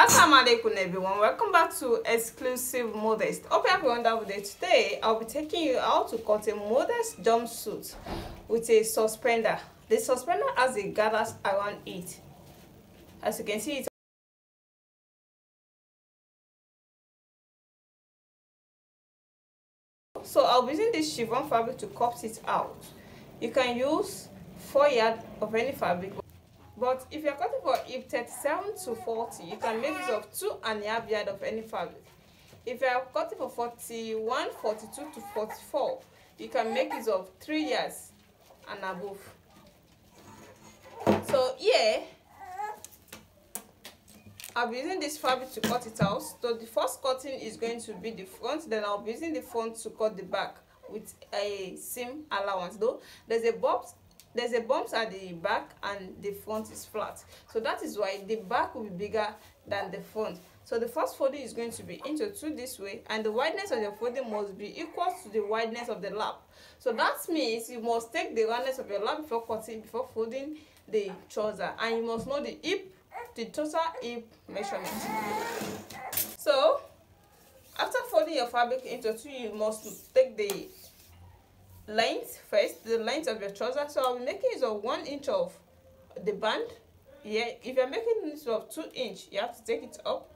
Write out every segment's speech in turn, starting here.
Assalamu alaikum everyone, welcome back to Exclusive Modest. Hope you have a wonderful day. Today I'll be taking you how to cut a modest jumpsuit with a suspender. The suspender has a gathers around it. As you can see, it so I'll be using this chiffon fabric to cut it out. You can use 4 yards of any fabric, but if you're cutting for hip 37 to 40, you can make use of 2.5 yards of any fabric. If you are cutting for 41, 42 to 44, you can make use of 3 yards and above. So here, I'll be using this fabric to cut it out. So the first cutting is going to be the front, then I'll be using the front to cut the back with a seam allowance. Though there's a bumps at the back and the front is flat, so that is why the back will be bigger than the front. So the first folding is going to be into 2 this way, and the wideness of the folding must be equal to the wideness of the lap. So that means you must take the roundness of your lap before cutting, before folding the trouser, and you must know the hip, the total hip measurement. So after folding your fabric into 2, you must take the length first, the length of your trouser. So I'll be making use of 1 inch of the band. Yeah, if you're making use of 2 inch, you have to take it up,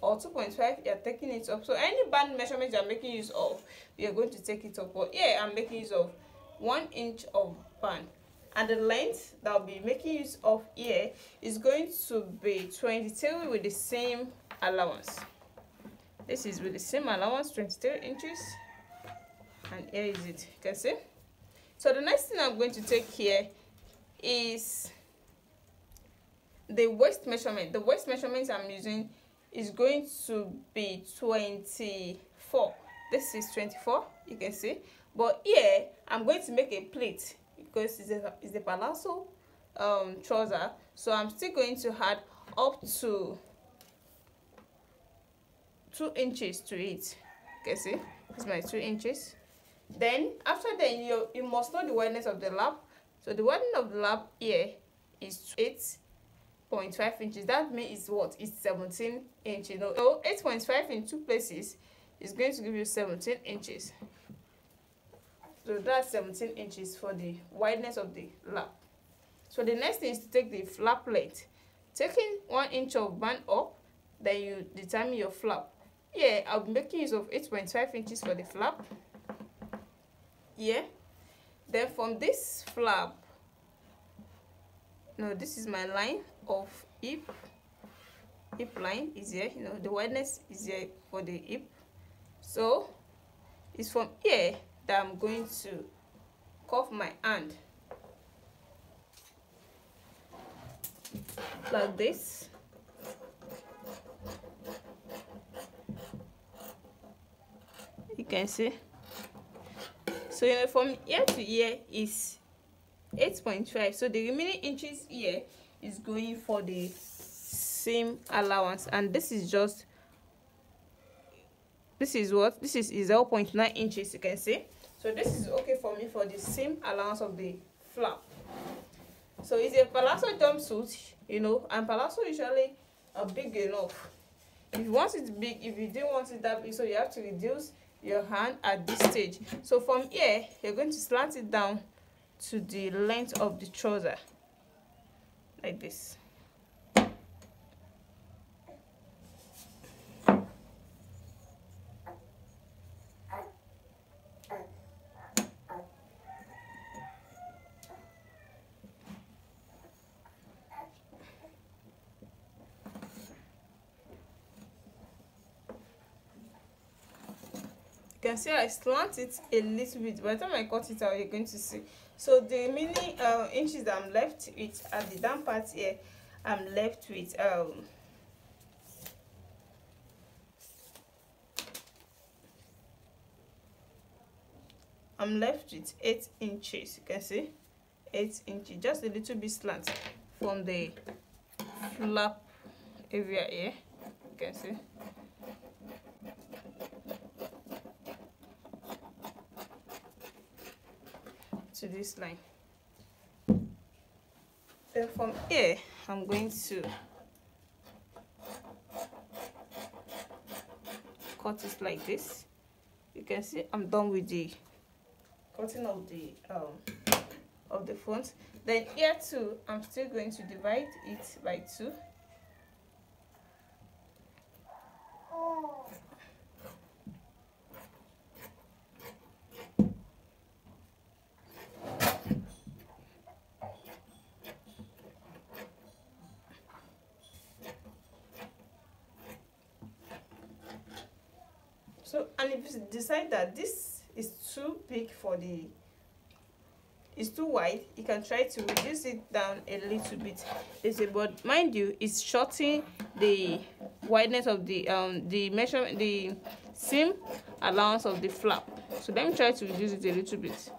or 2.5, you're taking it up. So any band measurement you're making use of, you're going to take it up. But yeah, I'm making use of 1 inch of band, and the length that I'll be making use of here is going to be 23 with the same allowance. This is with the same allowance, 23 inches, and here is it. You can see. So the next thing I'm going to take here is the waist measurement. The waist measurement I'm using is going to be 24. This is 24, you can see. But here I'm going to make a pleat because it's a palazzo trouser. So I'm still going to add up to 2 inches to it. You can see, it's my 2 inches. Then after that, you must know the wideness of the lap. So the widening of the lap here is 8.5 inches. That means it's what? It's 17 inches. So 8.5 in 2 places is going to give you 17 inches. So that's 17 inches for the wideness of the lap. So the next thing is to take the flap length. Taking 1 inch of band up, then you determine your flap. Here I'll be making use of 8.5 inches for the flap. Yeah, then from this flap, this is my line of hip line is here. The wideness is here for the hip. So it's from here that I'm going to cuff my hand like this. You can see. So from here to here is 8.5. So the remaining inches here is going for the seam allowance, and this is what? This is 0.9 inches. You can see. So this is okay for me for the seam allowance of the flap. So it's a palazzo jumpsuit, and palazzo usually are big enough. If you want it big, if you didn't want it that big, so you have to reduce your hand at this stage. So from here, you're going to slant it down to the length of the trouser like this. You can see I slant it a little bit. By the time I cut it out, you're going to see. So the remaining inches that I'm left with at the down part here, I'm left with I'm left with 8 inches. You can see 8 inches, just a little bit slant from the flap area here. You can see. To this line. Then from here, I'm going to cut it like this. You can see I'm done with the cutting of the front. Then here too, I'm still going to divide it by 2. So, and if you decide that this is too big for it's too wide, you can try to reduce it down a little bit. But mind you, it's shortening the wideness of the measurement, the seam allowance of the flap. So let me try to reduce it a little bit.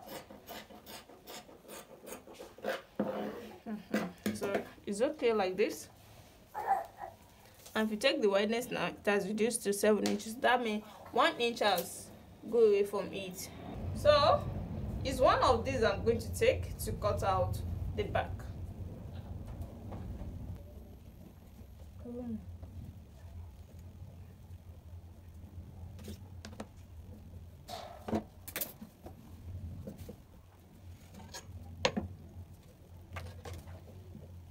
So it's okay like this. And if you take the wideness now, it has reduced to 7 inches. That means 1 inch has go away from it. So it's one of these I'm going to take to cut out the back.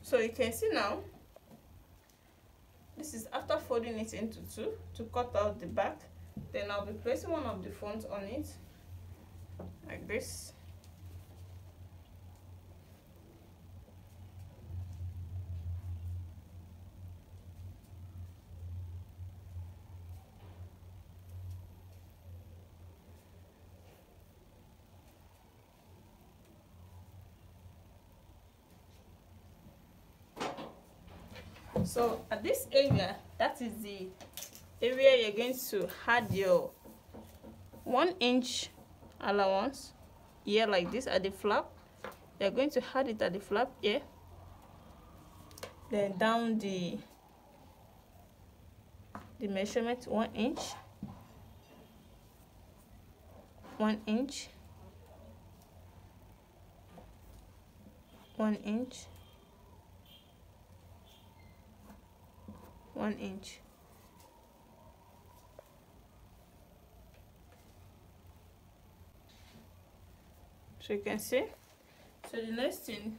So you can see now, this is after folding it into 2 to cut out the back. Then I'll be placing one of the front on it like this. So at this area, that is the area you're going to add your 1 inch allowance here like this at the flap. You're going to add it at the flap here, then down the measurement 1 inch, 1 inch, 1 inch, 1 inch. So you can see. So the next thing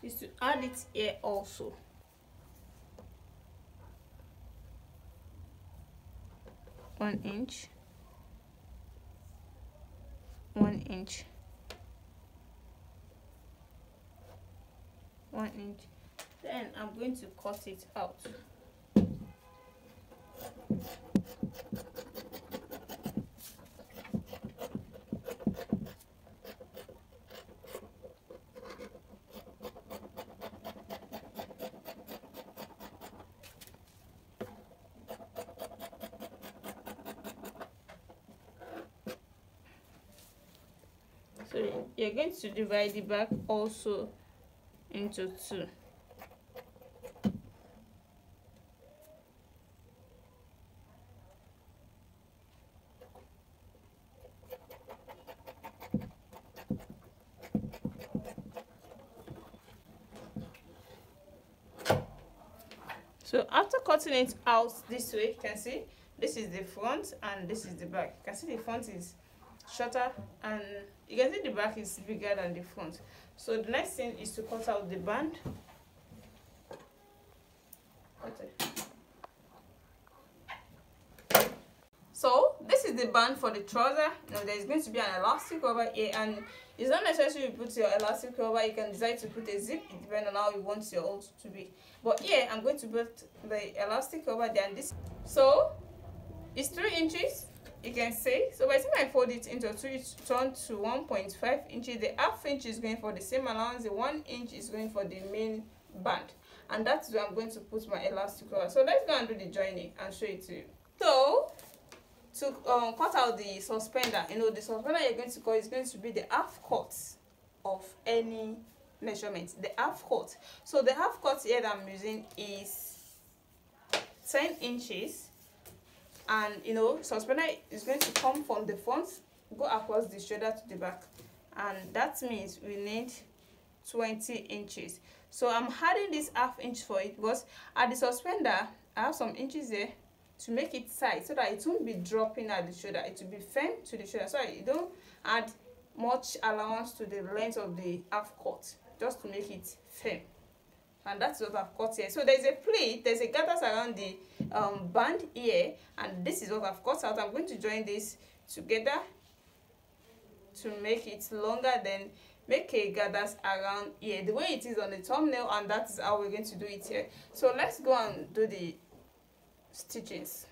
is to add it here also. One inch, 1 inch, 1 inch. Then I'm going to cut it out. So you're going to divide the back also into 2. So after cutting it out this way, you can see this is the front and this is the back. You can see the front is shorter and you can see the back is bigger than the front. So the next thing is to cut out the band. So this is the band for the trouser. Now there is going to be an elastic over here, and it's not necessary you put your elastic over. You can decide to put a zip, depending on how you want your hold to be. But here I'm going to put the elastic over there, and this. So it's 3 inches. You can see. So by the time I fold it into 2, it turns to 1.5 inches. The ½ inch is going for the same allowance. The 1 inch is going for the main band, and that's where I'm going to put my elastic over. So let's go and do the joining and show it to you. So to cut out the suspender, the suspender you're going to cut is going to be the half cut of any measurement, the half cut. So the half cut here that I'm using is 10 inches, and suspender is going to come from the front, go across the shoulder to the back, and that means we need 20 inches. So I'm adding this ½ inch for it because at the suspender I have some inches there to make it tight so that it won't be dropping at the shoulder. It will be firm to the shoulder, so that you don't add much allowance to the length of the half cut, just to make it firm. And that's what I've cut here. So there's a pleat, there's a gathers around the band here, and this is what I've cut out. I'm going to join this together to make it longer, then make a gathers around here the way it is on the thumbnail, and that is how we're going to do it here. So let's go and do the stitches.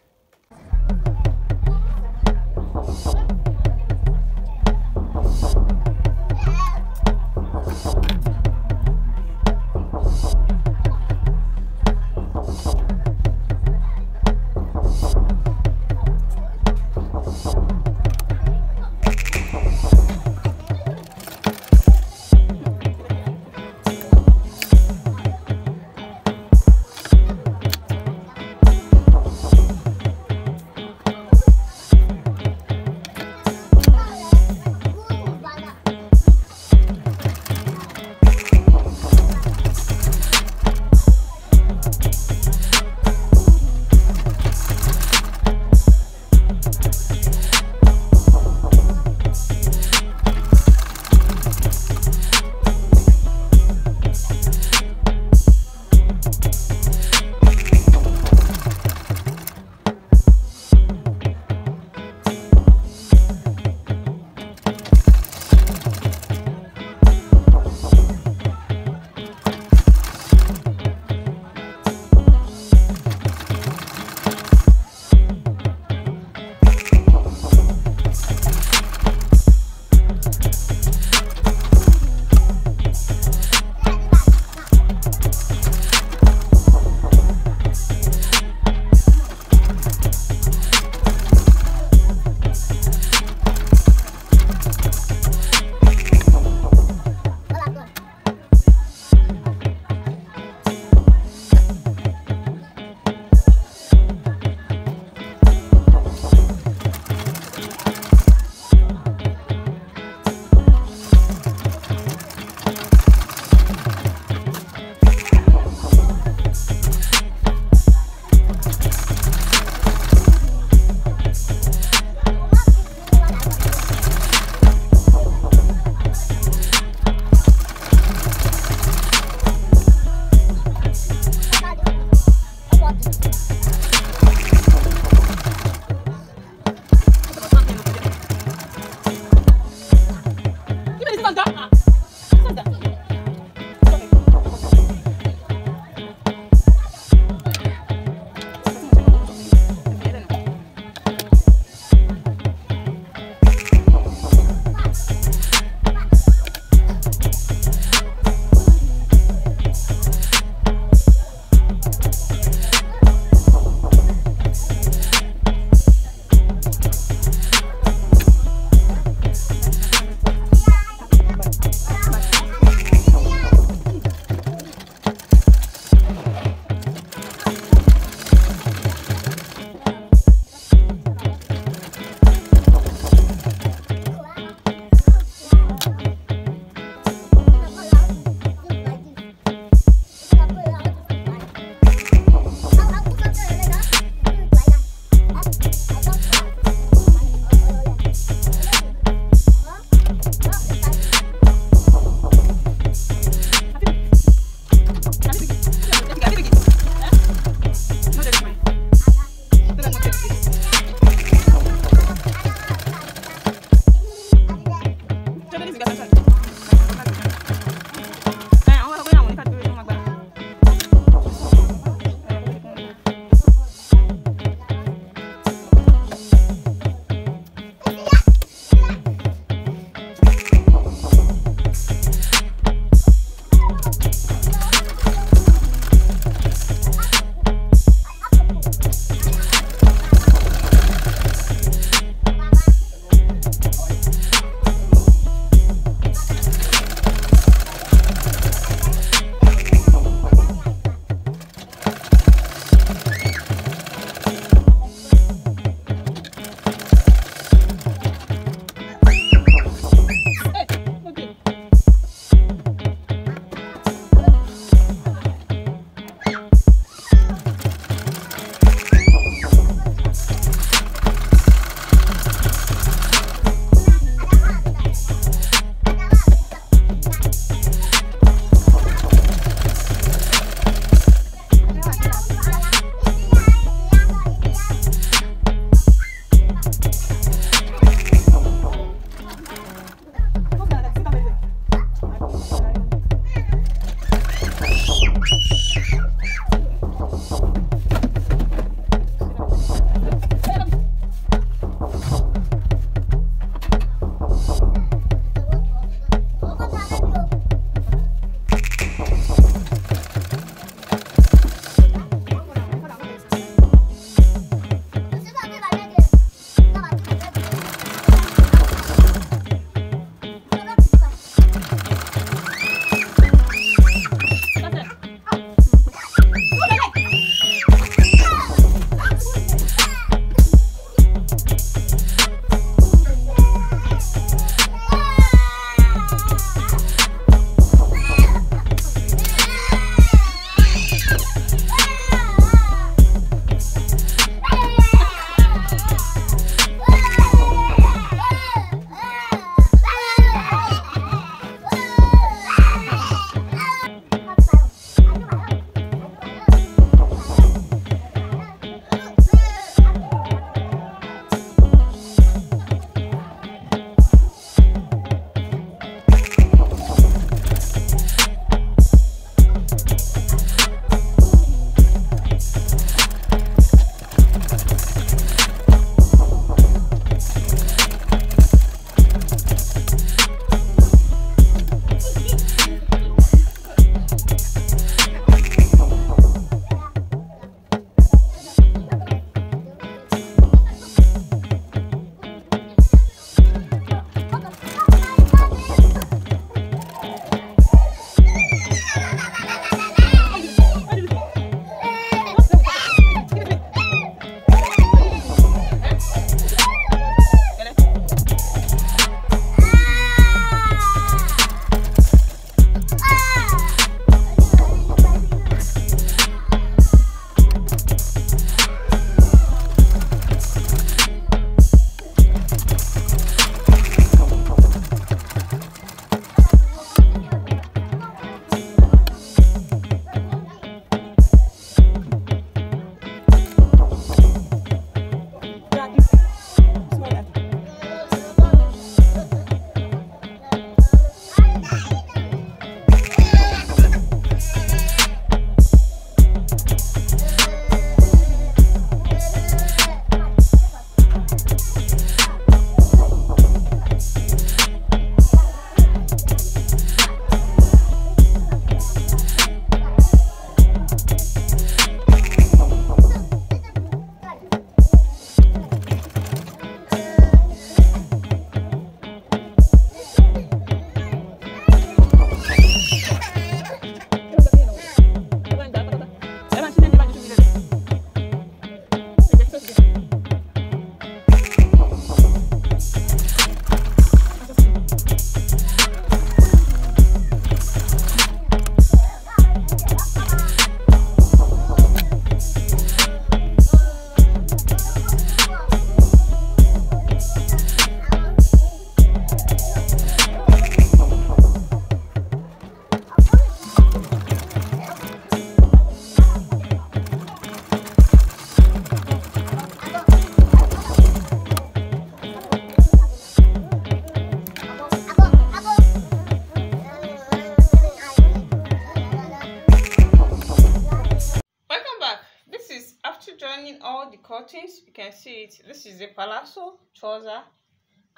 joining all the cuttings, you can see it. This is the palazzo trouser,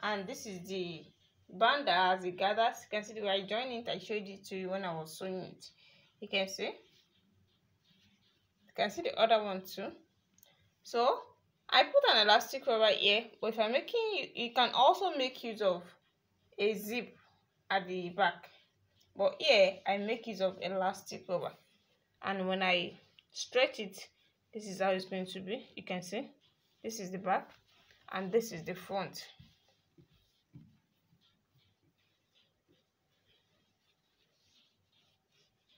and this is the band that has the gathers. You can see the way I joined it. I showed it to you when I was sewing it. You can see. You can see the other one too. So I put an elastic rubber here, but if I'm making, you can also make use of a zip at the back, but here I make use of elastic rubber, and when I stretch it, this is how it's going to be. You can see this is the back and this is the front.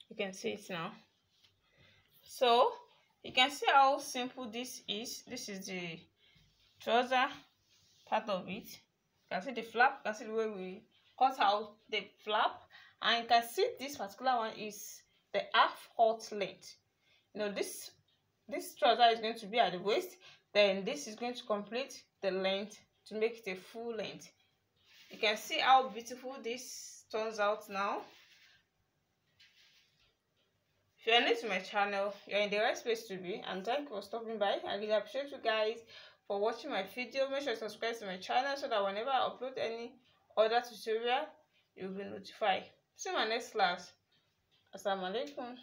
You can see it now. So you can see how simple this is. This is the trouser part of it. You can see the flap. You can see the way we cut out the flap, and you can see this particular one is the half cut length. You know, this trouser is going to be at the waist, then this is going to complete the length to make it a full length. You can see how beautiful this turns out now. If you are new to my channel, you're in the right place to be, and thank you for stopping by. I really appreciate you guys for watching my video. Make sure you subscribe to my channel so that whenever I upload any other tutorial, you'll be notified. See you in my next class. Assalamu alaikum.